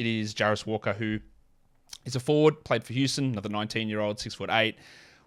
It is Jarace Walker, who is a forward, played for Houston, another 19-year-old, 6'8".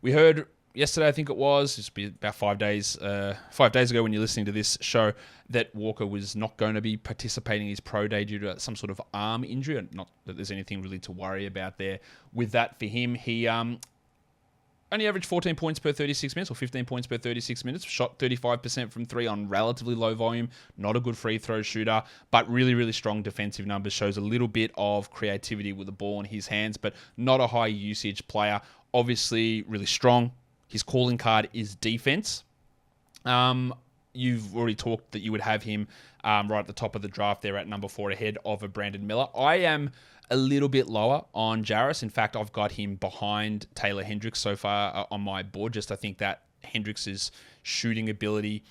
We heard yesterday, I think it was, it's been about 5 days ago when you're listening to this show, that Walker was not going to be participating in his pro day due to some sort of arm injury. Not that there's anything really to worry about there with that for him. He only averaged 14 points per 36 minutes or 15 points per 36 minutes, shot 35% from three on relatively low volume, not a good free throw shooter, but really, really strong defensive numbers, shows a little bit of creativity with the ball in his hands, but not a high usage player. Obviously, really strong. His calling card is defense. You've already talked that you would have him right at the top of the draft there at number 4 ahead of a Brandon Miller. I am a little bit lower on Jarace. In fact, I've got him behind Taylor Hendricks so far on my board. I think that Hendricks' shooting ability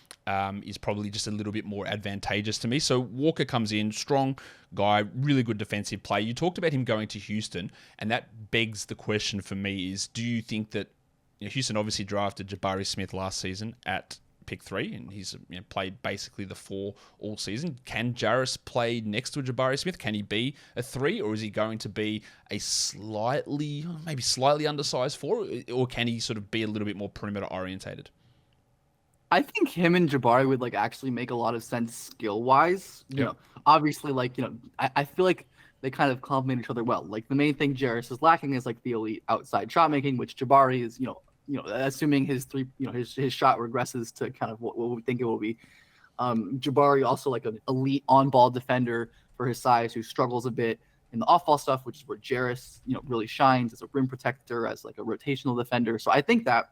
is probably just a little bit more advantageous to me. So Walker comes in, strong guy, really good defensive play. You talked about him going to Houston, and that begs the question for me is, do you think that Houston obviously drafted Jabari Smith last season at pick 3, and he's played basically the 4 all season. Can Jarace play next to Jabari Smith? Can he be a 3, or is he going to be a maybe slightly undersized 4, or can he sort of be a little bit more perimeter orientated? I think him and Jabari would actually make a lot of sense skill wise. You know, obviously I feel like they kind of complement each other well. Like the main thing Jarace is lacking is the elite outside shot making, which Jabari is, assuming his his shot regresses to kind of what we think it will be. Jabari also an elite on-ball defender for his size, who struggles a bit in the off-ball stuff, which is where Jarace, really shines as a rim protector, as a rotational defender. So I think that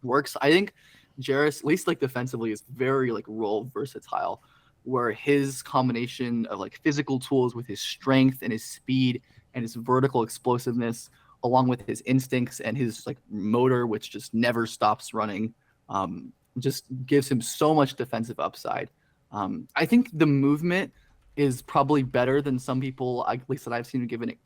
works. I think Jarace, at least defensively, is very role versatile, where his combination of physical tools with his strength and his speed and his vertical explosiveness, along with his instincts and his motor, which just never stops running, just gives him so much defensive upside. I think the movement is probably better than some people, at least that I've seen given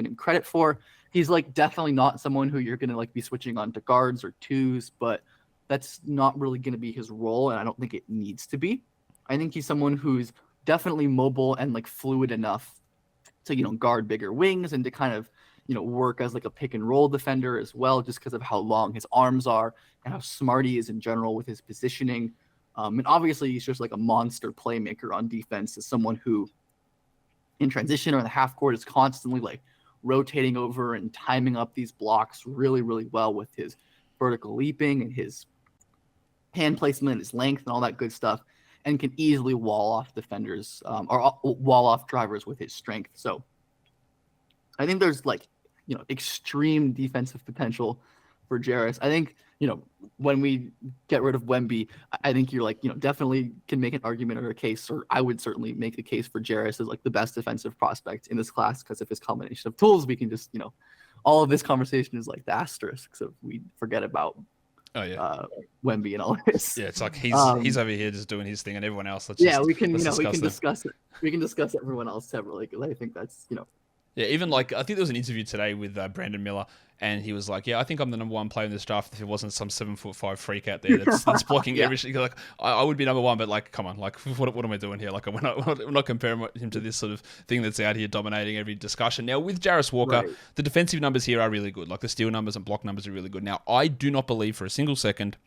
him credit for. He's definitely not someone who you're gonna be switching on to guards or 2s, but that's not really gonna be his role, and I don't think it needs to be. I think he's someone who's definitely mobile and fluid enough to guard bigger wings and to kind of work as a pick and roll defender as well, just because of how long his arms are and how smart he is in general with his positioning. And obviously he's just a monster playmaker on defense, as someone who in transition or in the half court is constantly rotating over and timing up these blocks really, really well with his vertical leaping and his hand placement, his length and all that good stuff, and can easily wall off defenders or wall off drivers with his strength. So I think there's extreme defensive potential for Jarace. I think, when we get rid of Wemby, I think you're definitely can make an argument or a case, or I would certainly make the case for Jarace as the best defensive prospect in this class because of his combination of tools. We can just, all of this conversation is the asterisk, so we forget about Wemby and all this. Yeah, it's he's over here just doing his thing, and everyone else. We can discuss it. We can discuss everyone else separately, because I think that's Yeah, even I think there was an interview today with Brandon Miller, and he was like, "Yeah, I think I'm the number 1 player in this draft. If it wasn't some 7'5" freak out there that's blocking everything, I would be number 1." But come on, what am I doing here? We're not comparing him to this sort of thing that's out here dominating every discussion. Now with Jarace Walker, the defensive numbers here are really good. The steal numbers and block numbers are really good. Now I do not believe for a single second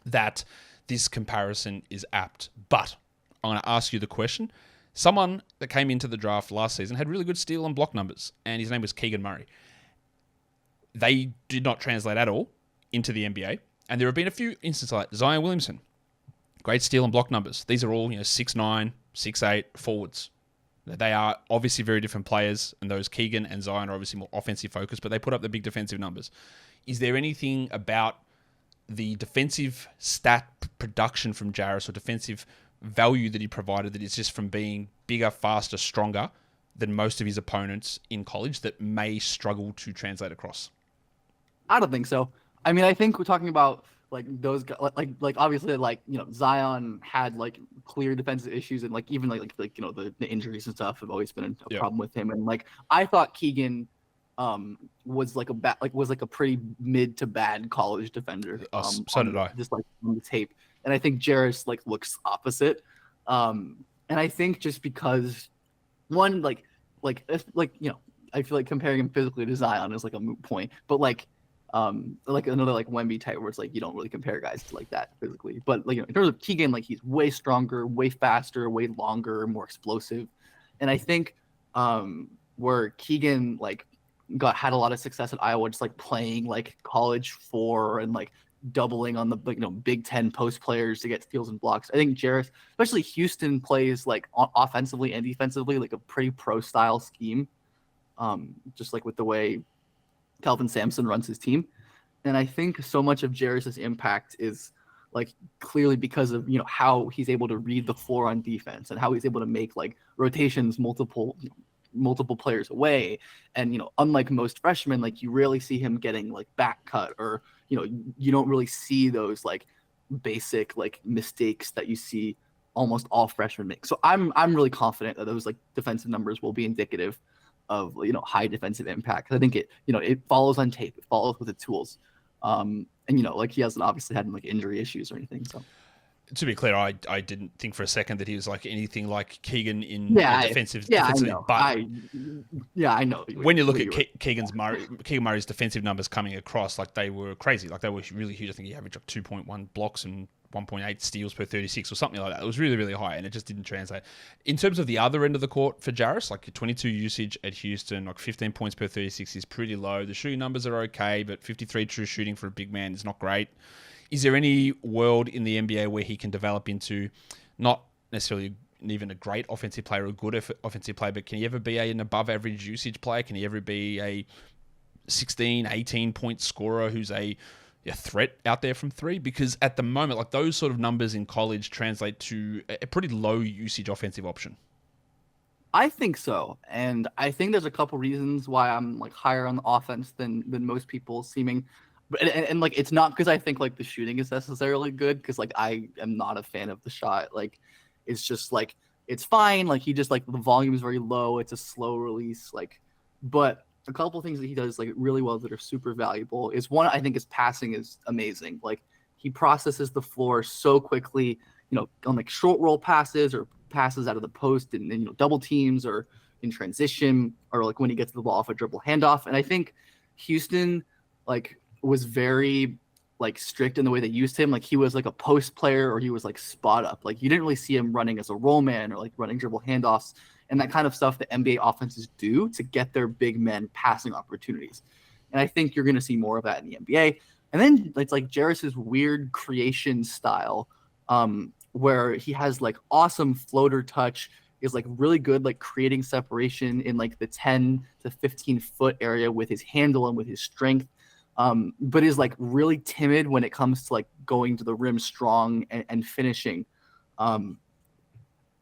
that this comparison is apt, but I'm going to ask you the question. Someone that came into the draft last season had really good steal and block numbers, and his name was Keegan Murray. They did not translate at all into the NBA, and there have been a few instances like Zion Williamson. Great steal and block numbers. These are all 6'9", 6'8" forwards. They are obviously very different players, and those Keegan and Zion are obviously more offensive focused, but they put up the big defensive numbers. Is there anything about the defensive stat production from Jarace, or defensive value that he provided, that is just from being bigger, faster, stronger than most of his opponents in college, that may struggle to translate across? I don't think so. I mean, I think we're talking about those guys, obviously Zion had clear defensive issues, and even the injuries and stuff have always been a problem with him. And I thought Keegan was a pretty mid to bad college defender. So did I. Just on the tape. And I think Jarace looks opposite. And I think just because one, I feel like comparing him physically to Zion is like a moot point. But like another like Wemby type where it's like you don't really compare guys to like that physically. But like in terms of Keegan, like he's way stronger, way faster, way longer, more explosive. And I think where Keegan like had a lot of success at Iowa, just like playing like college four and like doubling on the Big Ten post players to get steals and blocks. I think Jarace, especially Houston, plays like offensively and defensively like a pretty pro style scheme. Just like with the way Kelvin Sampson runs his team. And I think so much of Jarace's impact is like clearly because of how he's able to read the floor on defense and how he's able to make like rotations multiple players away. And unlike most freshmen, like you rarely see him getting like back cut, or you don't really see those like basic like mistakes that you see almost all freshmen make. So I'm really confident that those like defensive numbers will be indicative of high defensive impact. I think it follows on tape. It follows with the tools. And like he hasn't obviously had like injury issues or anything. So to be clear, I didn't think for a second that he was like anything like Keegan in defensive. I know. But I know. When you look at Keegan Murray's defensive numbers coming across, like they were crazy. Like they were really huge. I think he averaged like 2.1 blocks and 1.8 steals per 36 or something like that. It was really, really high, and it just didn't translate. In terms of the other end of the court for Jarace, like 22 usage at Houston, like 15 points per 36 is pretty low. The shooting numbers are okay, but 53 true shooting for a big man is not great. Is there any world in the NBA where he can develop into not necessarily even a great offensive player or a good offensive player, but can he ever be an above average usage player? Can he ever be a 16, 18 point scorer who's a threat out there from three? Because at the moment, like those sort of numbers in college translate to a pretty low usage offensive option. I think so, and I think there's a couple reasons why I'm like higher on the offense than most people seeming. But and like it's not because I think like the shooting is necessarily good, because like I am not a fan of the shot. Like it's just like it's fine. Like he just like the volume is very low. It's a slow release. Like, but a couple of things that he does like really well that are super valuable is one, I think his passing is amazing. Like he processes the floor so quickly, on like short roll passes or passes out of the post and double teams or in transition, or like when he gets the ball off a dribble handoff. And I think Houston like was very like strict in the way they used him. Like he was like a post player, or he was like spot up. Like you didn't really see him running as a roll man or like running dribble handoffs and that kind of stuff that NBA offenses do to get their big men passing opportunities. And I think you're going to see more of that in the NBA. And then it's like Jarace's weird creation style, where he has like awesome floater touch, is like really good like creating separation in like the 10 to 15 foot area with his handle and with his strength, but is like really timid when it comes to like going to the rim strong and finishing. And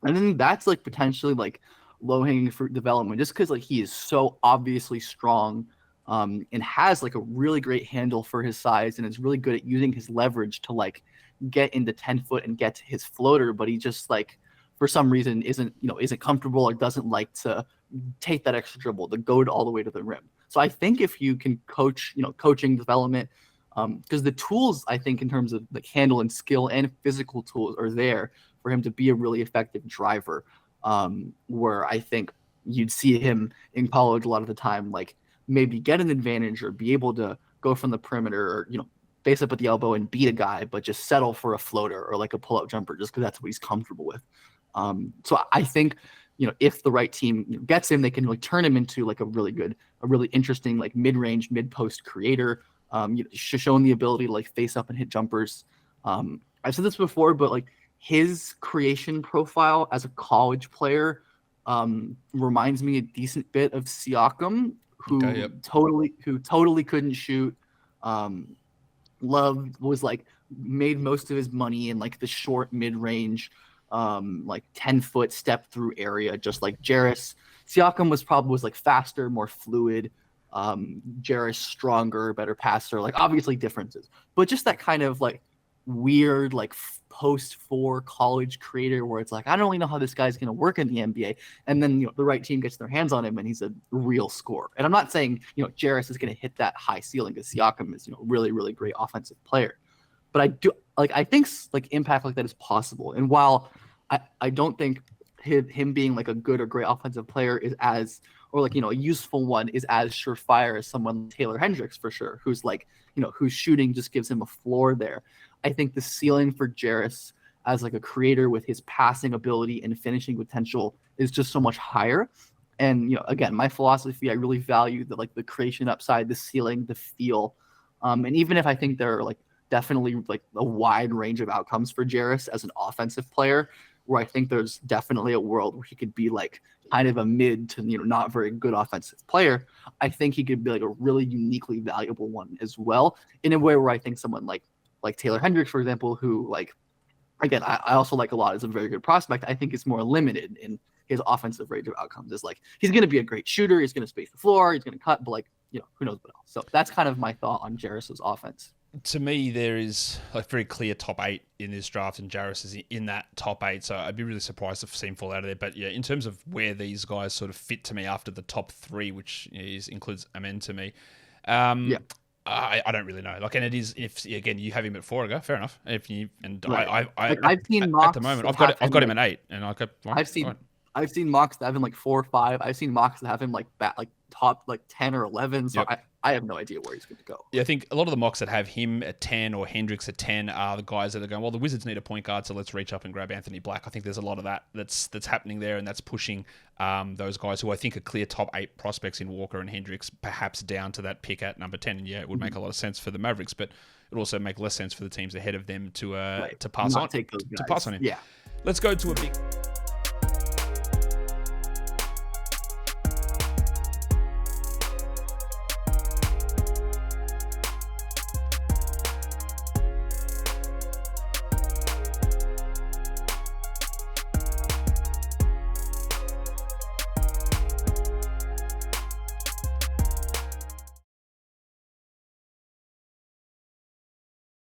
then that's like potentially like low hanging fruit development, just because like he is so obviously strong, and has like a really great handle for his size, and is really good at using his leverage to like get into 10 foot and get to his floater. But he just like for some reason isn't comfortable or doesn't like to take that extra dribble to go all the way to the rim. So I think if you can coach, coaching development, because the tools I think in terms of like handle and skill and physical tools are there for him to be a really effective driver, where I think you'd see him in college a lot of the time, like maybe get an advantage or be able to go from the perimeter or, face up at the elbow and beat a guy, but just settle for a floater or like a pull-up jumper just because that's what he's comfortable with. So I think, if the right team gets him, they can really turn him into like a really interesting, like mid-range, mid-post creator, showing the ability to like face up and hit jumpers. I've said this before, but like his creation profile as a college player reminds me a decent bit of Siakam, who totally couldn't shoot. Was like made most of his money in like the short mid-range, like 10-foot step through area, just like Jarace. Siakam was like faster, more fluid. Jarace stronger, better passer, like obviously differences, but just that kind of like weird like post 4 college creator where it's like I don't really know how this guy's going to work in the NBA, and then the right team gets their hands on him and he's a real scorer. And I'm not saying Jarace is going to hit that high ceiling because Siakam is really really great offensive player, but I think like impact like that is possible. And while I don't think him being like a good or great offensive player is as, or like, a useful one is as surefire as someone like Taylor Hendricks for sure, who's like, whose shooting just gives him a floor there. I think the ceiling for Jarace as like a creator with his passing ability and finishing potential is just so much higher. And, again, my philosophy, I really value the creation upside, the ceiling, the feel. And even if I think there are like definitely like a wide range of outcomes for Jarace as an offensive player, where I think there's definitely a world where he could be like kind of a mid to, not very good offensive player. I think he could be like a really uniquely valuable one as well, in a way where I think someone like Taylor Hendricks, for example, who like, again, I also like a lot as a very good prospect, I think is more limited in his offensive range of outcomes. Is like, he's going to be a great shooter. He's going to space the floor. He's going to cut, but like, who knows what else. So that's kind of my thought on Jarace's offense. To me, there is a very clear top 8 in this draft, and Jarace is in that top 8. So I'd be really surprised if see him fall out of there. But yeah, in terms of where these guys sort of fit to me after the top 3, which includes Amen to me, I don't really know. Like, and it is, if again you have him at 4, I go fair enough. If you and right. I've seen at the moment I've got him at 8, and I go. Well, I've seen mocks that have him like 4 or 5. I've seen mocks that have him like top like 10 or 11. So I have no idea where he's going to go. Yeah, I think a lot of the mocks that have him at 10 or Hendricks at 10 are the guys that are going, well, the Wizards need a point guard, so let's reach up and grab Anthony Black. I think there's a lot of that's happening there, and that's pushing those guys who I think are clear top 8 prospects in Walker and Hendricks, perhaps down to that pick at number 10. And yeah, it would make a lot of sense for the Mavericks, but it would also make less sense for the teams ahead of them to pass on. Take those guys. To pass on him. Yeah. Let's go to a big...